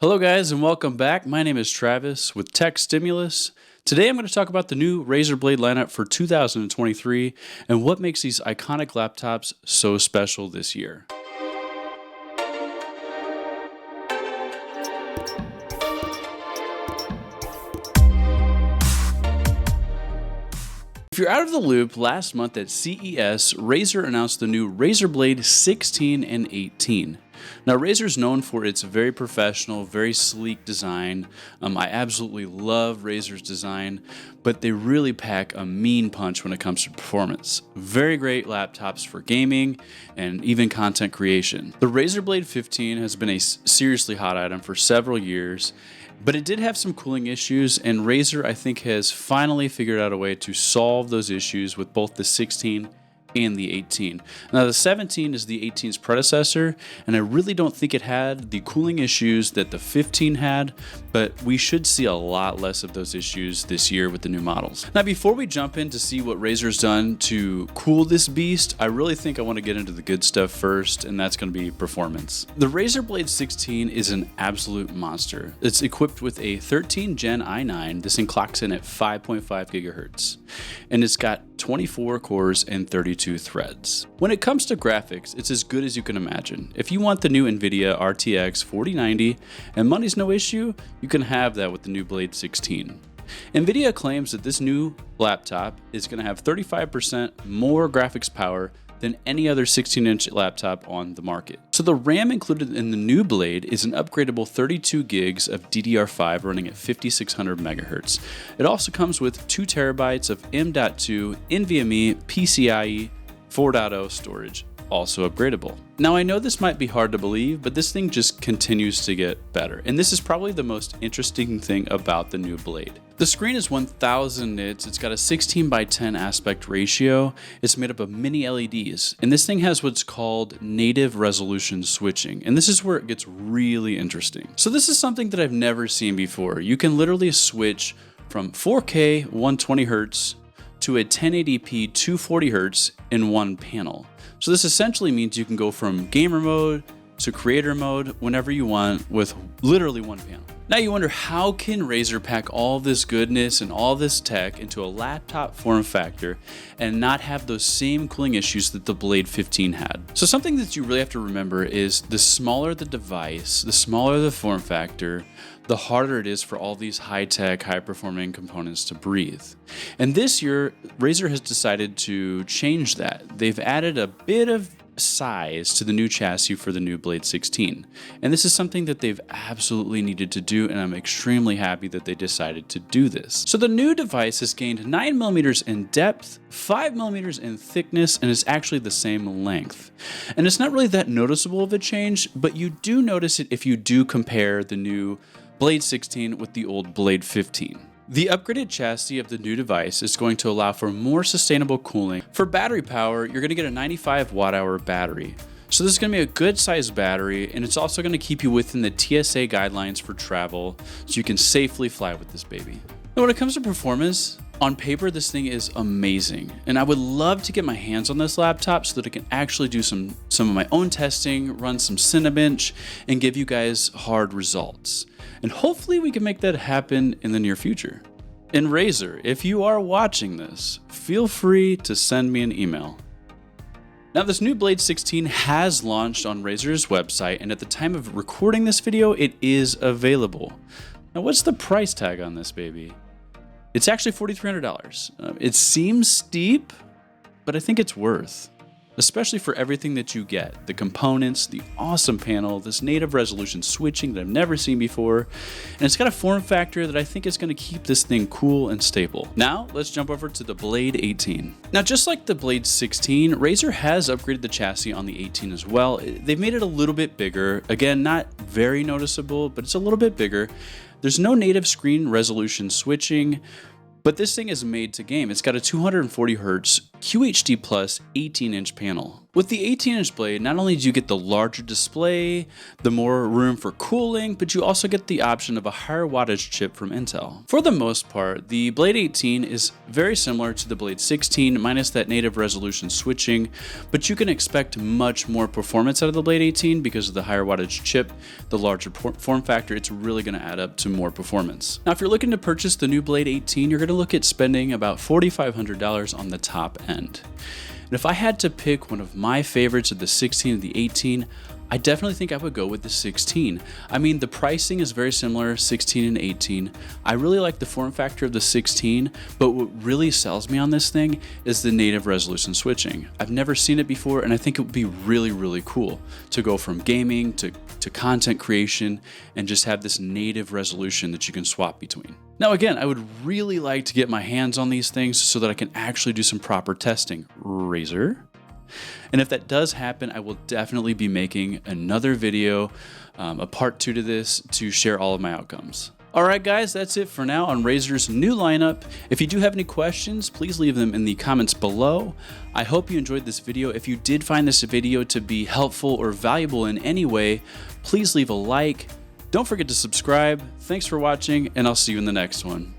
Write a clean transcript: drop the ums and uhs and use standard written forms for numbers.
Hello guys and welcome back. My name is Travis with Tech Stimulus. Today I'm going to talk about the new Razer Blade lineup for 2023 and what makes these iconic laptops so special this year. If you're out of the loop, last month at CES, Razer announced the new Razer Blade 16 and 18. Now, Razer is known for its very professional, very sleek design. I absolutely love Razer's design, but they really pack a mean punch when it comes to performance. Very great laptops for gaming and even content creation. The Razer Blade 15 has been a seriously hot item for several years, but it did have some cooling issues, and Razer, I think, has finally figured out a way to solve those issues with both the 16 and the 18. Now the 17 is the 18's predecessor, and I really don't think it had the cooling issues that the 15 had, but we should see a lot less of those issues this year with the new models. Now before we jump in to see what Razer's done to cool this beast, I really think I want to get into the good stuff first, and that's going to be performance. The Razer Blade 16 is an absolute monster. It's equipped with a 13 Gen i9. This thing clocks in at 5.5 gigahertz, and it's got 24 cores and 32 threads. When it comes to graphics, it's as good as you can imagine. If you want the new NVIDIA RTX 4090 and money's no issue, you can have that with the new Blade 16. NVIDIA claims that this new laptop is going to have 35% more graphics power than any other 16-inch laptop on the market. So the RAM included in the new Blade is an upgradable 32 gigs of DDR5 running at 5600 megahertz. It also comes with 2 terabytes of M.2 NVMe PCIe 4.0 storage, also upgradable. Now I know this might be hard to believe, but this thing just continues to get better, and this is probably the most interesting thing about the new Blade. The screen is 1000 nits, it's got a 16:10 aspect ratio, it's made up of mini LEDs, and this thing has what's called native resolution switching, and this is where it gets really interesting. So this is something that I've never seen before. You can literally switch from 4K 120 Hz to a 1080p 240 Hz in one panel. So this essentially means you can go from gamer mode to creator mode whenever you want with literally one panel. Now you wonder, how can Razer pack all this goodness and all this tech into a laptop form factor and not have those same cooling issues that the Blade 15 had? So something that you really have to remember is the smaller the device, the smaller the form factor, the harder it is for all these high-tech, high-performing components to breathe. And this year, Razer has decided to change that. They've added a bit of size to the new chassis for the new Blade 16. And this is something that they've absolutely needed to do, and I'm extremely happy that they decided to do this. So the new device has gained 9mm in depth, 5mm in thickness, and is actually the same length. And it's not really that noticeable of a change, but you do notice it if you do compare the new Blade 16 with the old Blade 15. The upgraded chassis of the new device is going to allow for more sustainable cooling. For battery power, you're going to get a 95 watt-hour battery. So this is going to be a good sized battery, and it's also going to keep you within the TSA guidelines for travel, so you can safely fly with this baby. Now when it comes to performance, on paper this thing is amazing, and I would love to get my hands on this laptop so that I can actually do some of my own testing, run some Cinebench, and give you guys hard results. And hopefully we can make that happen in the near future. And Razer, if you are watching this, feel free to send me an email. Now this new Blade 16 has launched on Razer's website, and at the time of recording this video, it is available. Now what's the price tag on this baby? It's actually $4,300. It seems steep, but I think it's worth. Especially for everything that you get, the components, the awesome panel, this native resolution switching that I've never seen before, and it's got a form factor that I think is going to keep this thing cool and stable. Now let's jump over to the Blade 18. Now just like the Blade 16, Razer has upgraded the chassis on the 18 as well. They've made it a little bit bigger. Again, not very noticeable, but it's a little bit bigger. There's no native screen resolution switching, but this thing is made to game. It's got a 240 Hz QHD Plus 18-inch panel. With the 18-inch blade, not only do you get the larger display, the more room for cooling, but you also get the option of a higher wattage chip from Intel. For the most part, the Blade 18 is very similar to the Blade 16, minus that native resolution switching, but you can expect much more performance out of the Blade 18 because of the higher wattage chip, the larger form factor. It's really going to add up to more performance. Now, if you're looking to purchase the new Blade 18, you're going to look at spending about $4,500 on the top end. And if I had to pick one of my favorites of the 16 and the 18, I definitely think I would go with the 16. I mean, the pricing is very similar, 16 and 18. I really like the form factor of the 16, but what really sells me on this thing is the native resolution switching. I've never seen it before, and I think it would be really, really cool to go from gaming to content creation and just have this native resolution that you can swap between. Now again, I would really like to get my hands on these things so that I can actually do some proper testing. Razer? And if that does happen, I will definitely be making another video, a part 2 to this, to share all of my outcomes. Alright guys, that's it for now on Razer's new lineup. If you do have any questions, please leave them in the comments below. I hope you enjoyed this video. If you did find this video to be helpful or valuable in any way, please leave a like. Don't forget to subscribe. Thanks for watching, and I'll see you in the next one.